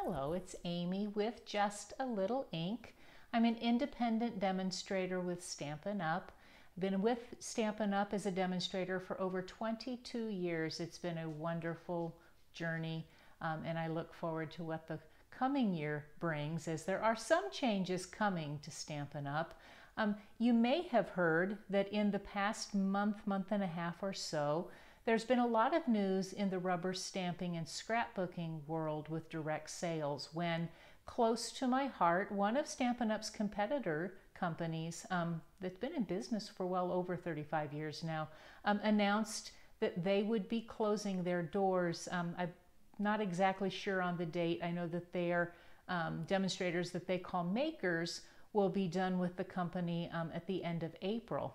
Hello, it's Amy with Just a Little Ink. I'm an independent demonstrator with Stampin' Up. I've been with Stampin' Up as a demonstrator for over 22 years. It's been a wonderful journey, and I look forward to what the coming year brings, as there are some changes coming to Stampin' Up. You may have heard that in the past month and a half or so, there's been a lot of news in the rubber stamping and scrapbooking world with direct sales when, close to my heart, one of Stampin' Up's competitor companies that's been in business for well over 35 years now announced that they would be closing their doors. I'm not exactly sure on the date. I know that their demonstrators that they call makers will be done with the company at the end of April.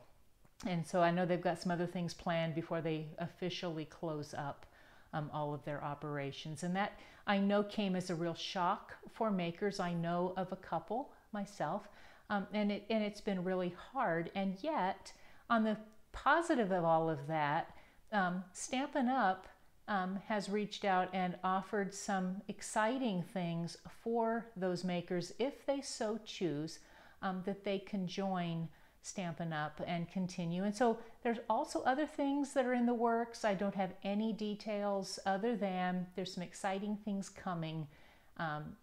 And so I know they've got some other things planned before they officially close up all of their operations. And that, I know, came as a real shock for makers. I know of a couple myself, and it's been really hard. And yet, on the positive of all of that, Stampin' Up has reached out and offered some exciting things for those makers, if they so choose, that they can join Stampin' Up and continue. And so there's also other things that are in the works. I don't have any details other than there's some exciting things coming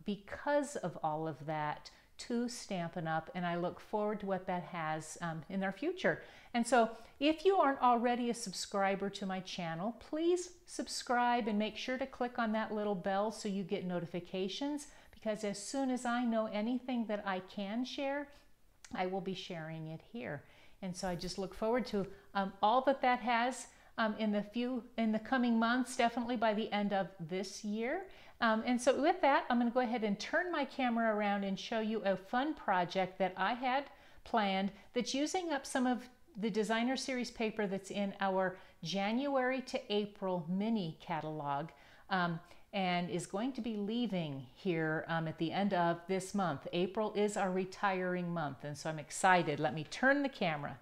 because of all of that to Stampin' Up, and I look forward to what that has in their future. And so if you aren't already a subscriber to my channel, please subscribe and make sure to click on that little bell so you get notifications, because as soon as I know anything that I can share, I will be sharing it here. And so I just look forward to all that has in the coming months, definitely by the end of this year. And so with that, I'm going to go ahead and turn my camera around and show you a fun project that I had planned that's using up some of the designer series paper that's in our January to April mini catalog. And is going to be leaving here at the end of this month. April is our retiring month, and so I'm excited. Let me turn the camera.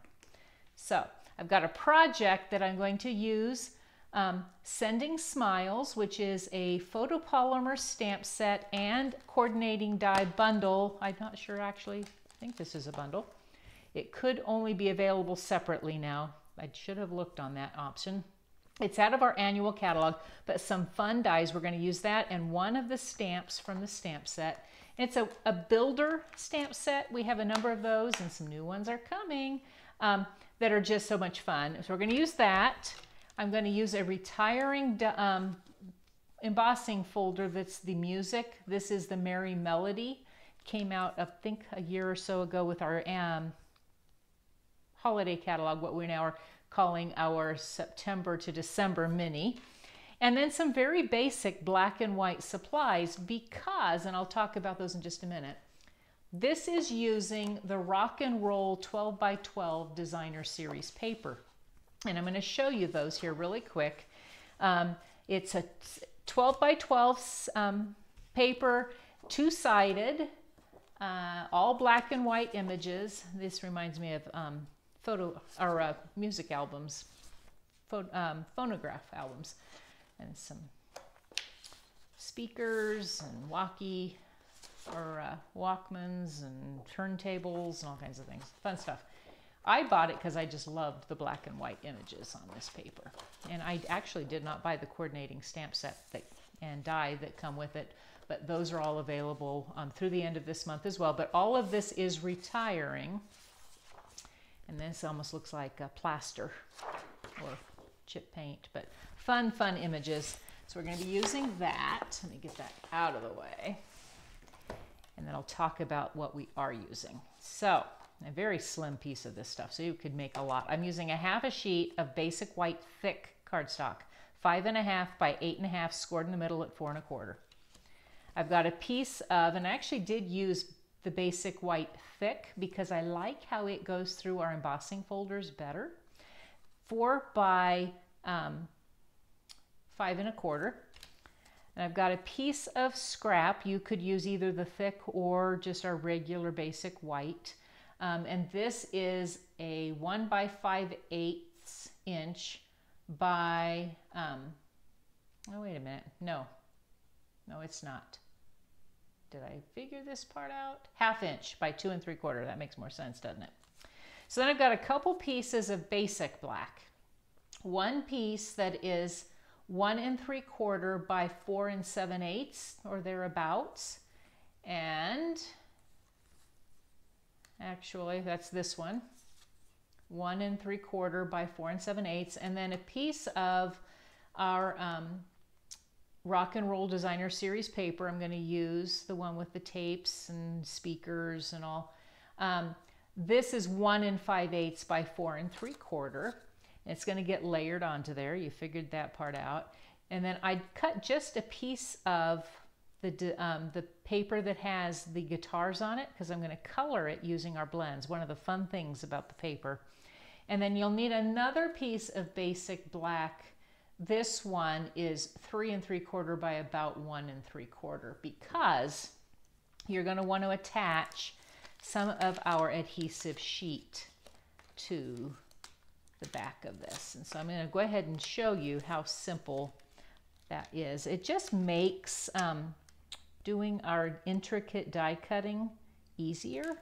So I've got a project that I'm going to use, Sending Smiles, which is a photopolymer stamp set and coordinating die bundle. I'm not sure, actually. I think this is a bundle. It could only be available separately now. I should have looked on that option. It's out of our annual catalog, but some fun dies. We're going to use that and one of the stamps from the stamp set. It's a builder stamp set. We have a number of those, and some new ones are coming that are just so much fun. So we're going to use that. I'm going to use a retiring embossing folder that's the music. This is the Merry Melody. Came out, I think, a year or so ago with our holiday catalog, what we now are calling our September to December mini. And then some very basic black and white supplies because, and I'll talk about those in just a minute, this is using the Rock and Roll 12 by 12 designer series paper. And I'm going to show you those here really quick. It's a 12 by 12 paper, two-sided, all black and white images. This reminds me of music albums, phonograph albums, and some speakers and Walkmans and turntables and all kinds of things. Fun stuff. I bought it because I just loved the black and white images on this paper. And I actually did not buy the coordinating stamp set and die that come with it, but those are all available through the end of this month as well. But all of this is retiring. And this almost looks like a plaster or chip paint, but fun images. So we're going to be using that. Let me get that out of the way. And then I'll talk about what we are using. So a very slim piece of this stuff, so you could make a lot. I'm using a half a sheet of basic white thick cardstock, 5.5 by 8.5, scored in the middle at 4 1/4. I've got a piece of, and I actually did use the basic white thick because I like how it goes through our embossing folders better. 4 by 5 1/4. And I've got a piece of scrap. You could use either the thick or just our regular basic white. And this is a 1 by 5/8 inch by, oh wait a minute, no, it's not. did I figure this part out? 1/2 inch by 2 3/4. That makes more sense, doesn't it? So then I've got a couple pieces of basic black. One piece that is 1 3/4 by 4 7/8 or thereabouts. And actually that's this one. 1 3/4 by 4 7/8. And then a piece of our Rock and Roll Designer Series paper. I'm going to use the one with the tapes and speakers and all. This is 1 5/8 by 4 3/4. It's going to get layered onto there. You figured that part out. And then I cut just a piece of the paper that has the guitars on it because I'm going to color it using our blends. One of the fun things about the paper. And then you'll need another piece of basic black. This one is 3 3/4 by about 1 3/4 because you're going to want to attach some of our adhesive sheet to the back of this. And so I'm going to go ahead and show you how simple that is. It just makes doing our intricate die cutting easier.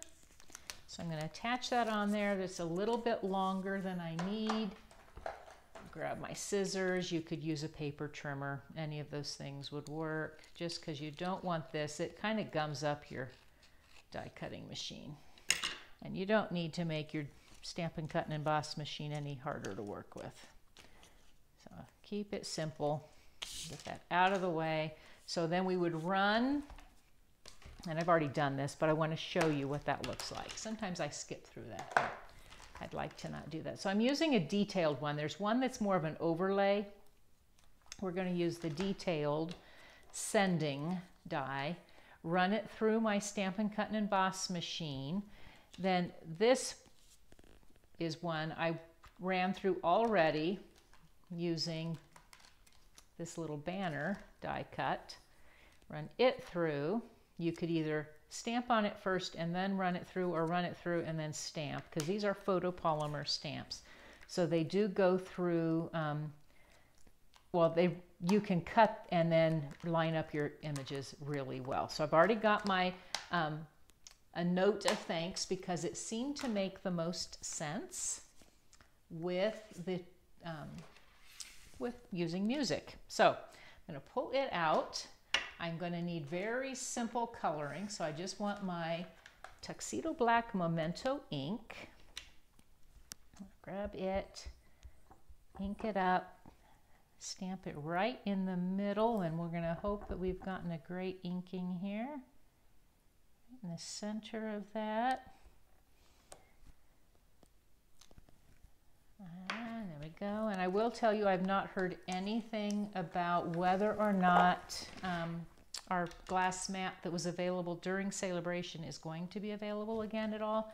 So I'm going to attach that on there. That's a little bit longer than I need. Grab my scissors. You could use a paper trimmer. Any of those things would work. Just because you don't want this, it kind of gums up your die cutting machine. And you don't need to make your Stampin' Cut and Emboss machine any harder to work with. So keep it simple. Get that out of the way. So then we would run, and I've already done this, but I want to show you what that looks like. Sometimes I skip through that. I'd like to not do that. So I'm using a detailed one. There's one that's more of an overlay. We're going to use the detailed sending die, run it through my Stampin' Cut and Emboss machine. Then this is one I ran through already using this little banner die cut. Run it through. You could either stamp on it first and then run it through, or run it through and then stamp, because these are photopolymer stamps. So they do go through, well, you can cut and then line up your images really well. So I've already got my a note of thanks because it seemed to make the most sense with the with using music. So I'm going to pull it out. I'm going to need very simple coloring, so I just want my Tuxedo Black Memento ink. Grab it, ink it up, stamp it right in the middle, and we're going to hope that we've gotten a great inking here. In the center of that. And there we go. And I will tell you, I've not heard anything about whether or not our glass mat that was available during Celebration is going to be available again at all.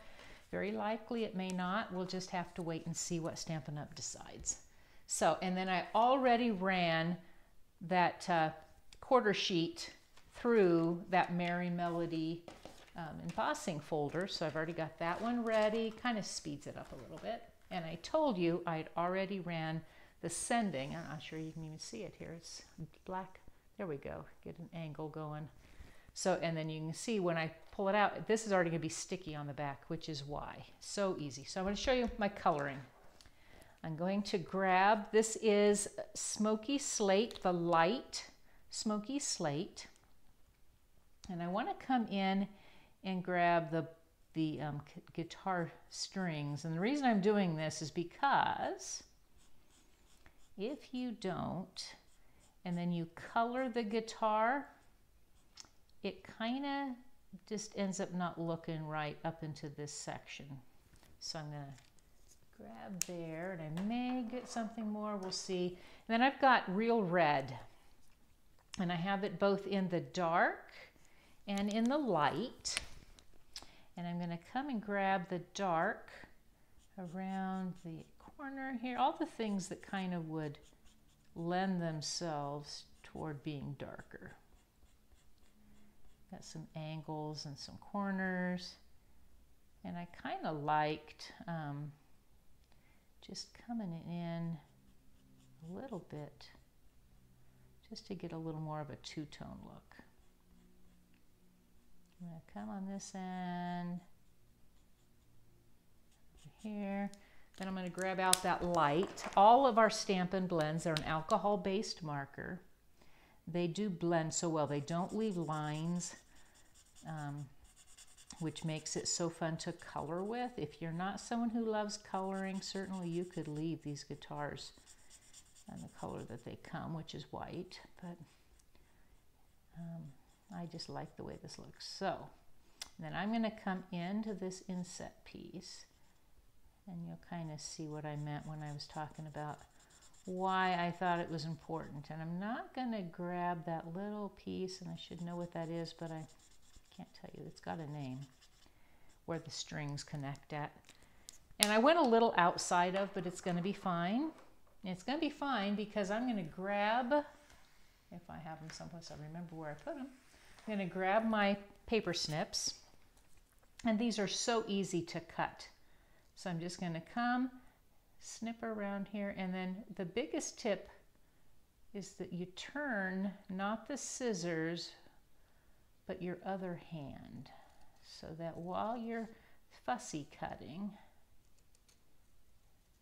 Very likely it may not. We'll just have to wait and see what Stampin' Up! Decides. So, and then I already ran that quarter sheet through that Merry Melody embossing folder. So I've already got that one ready. Kind of speeds it up a little bit. And I told you I'd already ran the sending. I'm not sure you can even see it here. It's black. There we go. Get an angle going. So, and then you can see when I pull it out, this is already going to be sticky on the back, which is why. So easy. So I'm going to show you my coloring. I'm going to grab, this is Smoky Slate, the light Smoky Slate. And I want to come in and grab the guitar strings. And the reason I'm doing this is because if you don't, and then you color the guitar, it kind of just ends up not looking right up into this section. So I'm going to grab there, and I may get something more, we'll see. And then I've got real red, and I have it both in the dark and in the light. And I'm going to come and grab the dark around the corner here, all the things that kind of would lend themselves toward being darker. Got some angles and some corners, and I kind of liked just coming in a little bit just to get a little more of a two-tone look. I'm going to come on this end, here. Then I'm going to grab out that light. All of our Stampin' Blends are an alcohol-based marker. They do blend so well. They don't leave lines, which makes it so fun to color with. If you're not someone who loves coloring, certainly you could leave these guitars in the color that they come, which is white. But I just like the way this looks. So then I'm going to come into this inset piece, and you'll kind of see what I meant when I was talking about why I thought it was important. And I'm not going to grab that little piece, and I should know what that is, but I can't tell you. It's got a name where the strings connect at. And I went a little outside of, but it's going to be fine. And it's going to be fine because I'm going to grab, if I have them someplace, I remember where I put them. I'm going to grab my paper snips, and these are so easy to cut. So I'm just going to come, snip around here, and then the biggest tip is that you turn not the scissors, but your other hand, so that while you're fussy cutting,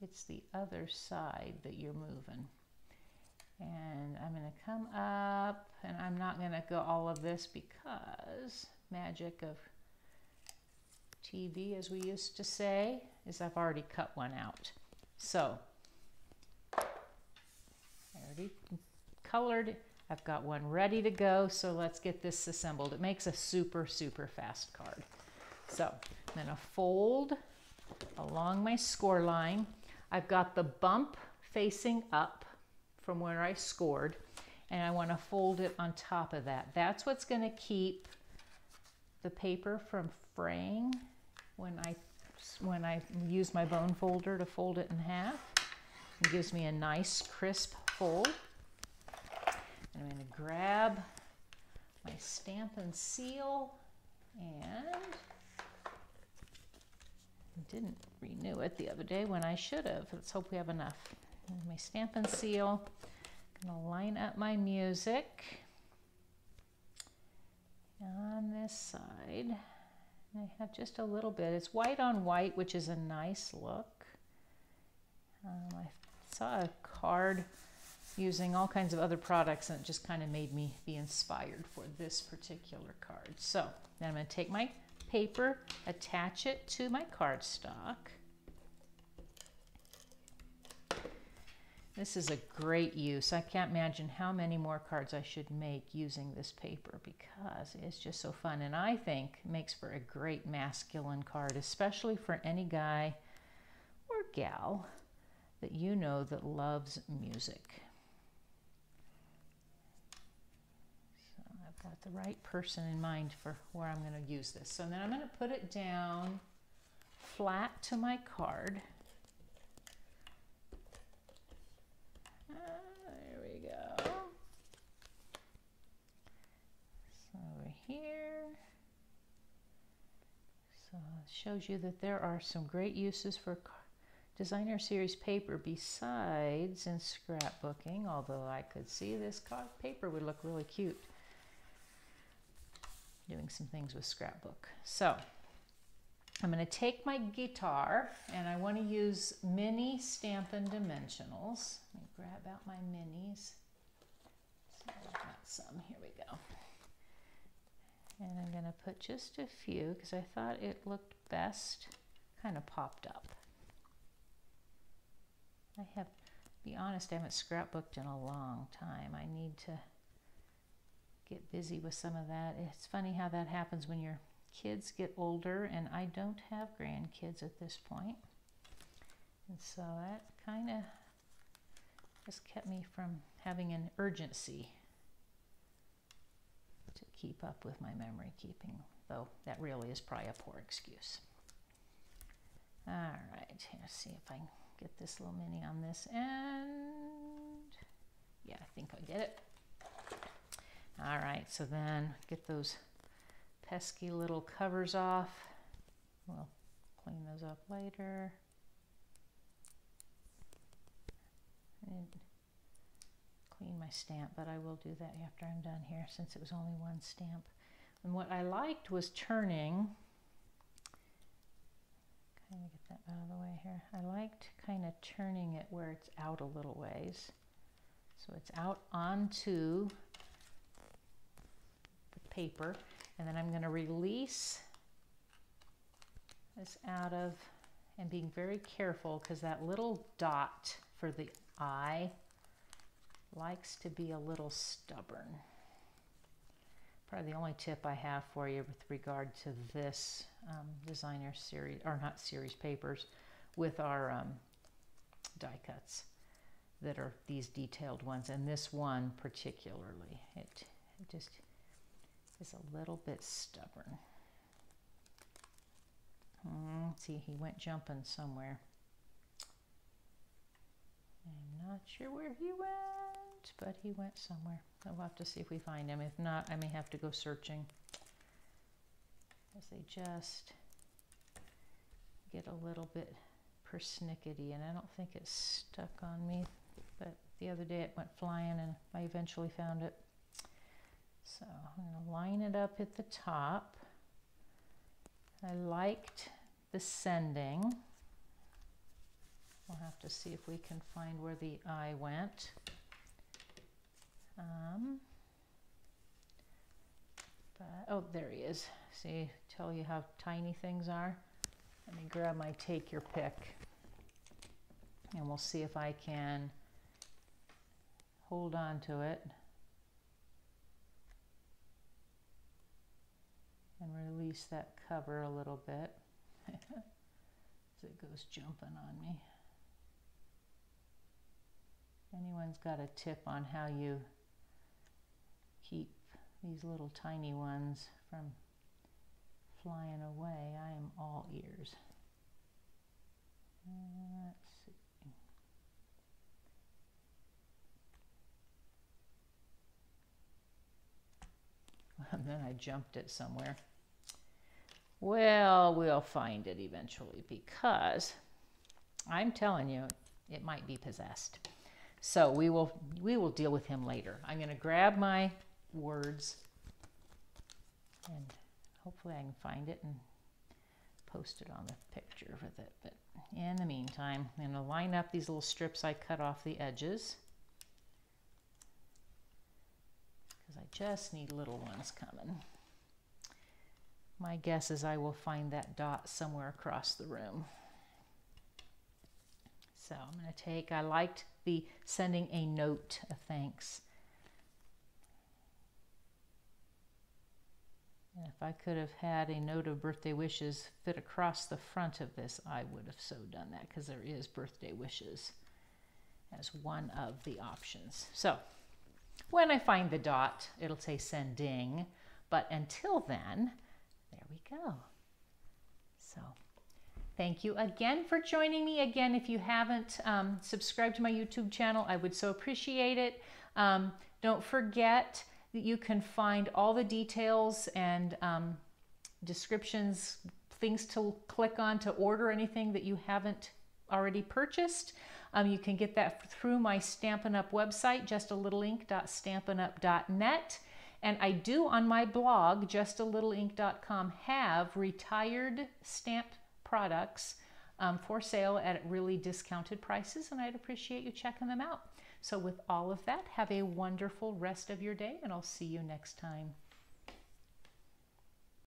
it's the other side that you're moving. And I'm going to come up, and I'm not going to go all of this because magic of TV, as we used to say, is I've already cut one out. So I already colored. I've got one ready to go, so let's get this assembled. It makes a super, super fast card. So I'm going to fold along my score line. I've got the bump facing up from where I scored, and I want to fold it on top of that. That's what's going to keep the paper from fraying when I use my bone folder to fold it in half. It gives me a nice crisp fold. And I'm going to grab my Stampin' Seal, and I didn't renew it the other day when I should have. Let's hope we have enough. And my Stampin' Seal. I'm going to line up my music on this side. I have just a little bit. It's white on white, which is a nice look. I saw a card using all kinds of other products, and it just kind of made me be inspired for this particular card. So then I'm going to take my paper, attach it to my cardstock. This is a great use. I can't imagine how many more cards I should make using this paper because it's just so fun. And I think it makes for a great masculine card, especially for any guy or gal that you know that loves music. So I've got the right person in mind for where I'm going to use this. So then I'm going to put it down flat to my card. There we go. So over here. So it shows you that there are some great uses for designer series paper besides in scrapbooking, although I could see this paper would look really cute doing some things with scrapbook. So I'm going to take my guitar, and I want to use mini Stampin' Dimensionals. Let me grab out my minis. So I've got some. Here we go. And I'm going to put just a few because I thought it looked best kind of popped up. I have, to be honest, I haven't scrapbooked in a long time. I need to get busy with some of that. It's funny how that happens when your kids get older, and I don't have grandkids at this point. And so that kind of just kept me from having an urgency to keep up with my memory keeping, though that really is probably a poor excuse. All right, let's see if I can get this little mini on this end. Yeah, I think I get it. All right, so then get those pesky little covers off. We'll clean those up later. And clean my stamp, but I will do that after I'm done here since it was only one stamp. And what I liked was turning, kind of get that out of the way here. I liked kind of turning it where it's out a little ways. So it's out onto the paper, and then I'm going to release this out of, and being very careful because that little dot for the eye likes to be a little stubborn. Probably the only tip I have for you with regard to this designer series, or not series, papers with our die cuts that are these detailed ones, and this one particularly, it just is a little bit stubborn. See, he went jumping somewhere. I'm not sure where he went, but he went somewhere. So we'll have to see if we find him. If not, I may have to go searching, because they just get a little bit persnickety, and I don't think it's stuck on me, but the other day it went flying and I eventually found it. So I'm going to line it up at the top. I liked the sending. We'll have to see if we can find where the eye went. Oh, there he is. See, tell you how tiny things are. Let me grab my take your pick, and we'll see if I can hold on to it and release that cover a little bit as it goes jumping on me. If anyone's got a tip on how you keep these little tiny ones from flying away, I am all ears. Let's see. And then I jumped it somewhere. Well, we'll find it eventually, because I'm telling you, it might be possessed. So we will deal with him later. I'm going to grab my words, and hopefully I can find it and post it on the picture with it. But in the meantime, I'm going to line up these little strips I cut off the edges, because I just need little ones coming. My guess is I will find that dot somewhere across the room. So I'm going to take, I liked the sending a note of thanks. And if I could have had a note of birthday wishes fit across the front of this, I would have so done that, because there is birthday wishes as one of the options. So when I find the dot, it'll say sending, but until then, there we go. So thank you again for joining me. Again, if you haven't subscribed to my YouTube channel, I would so appreciate it. Don't forget that you can find all the details and descriptions, things to click on to order anything that you haven't already purchased. You can get that through my Stampin' Up website, justalittleink.stampinup.net. And I do on my blog, justalittleink.com, have retired stamp products for sale at really discounted prices, and I'd appreciate you checking them out. So with all of that, have a wonderful rest of your day, and I'll see you next time.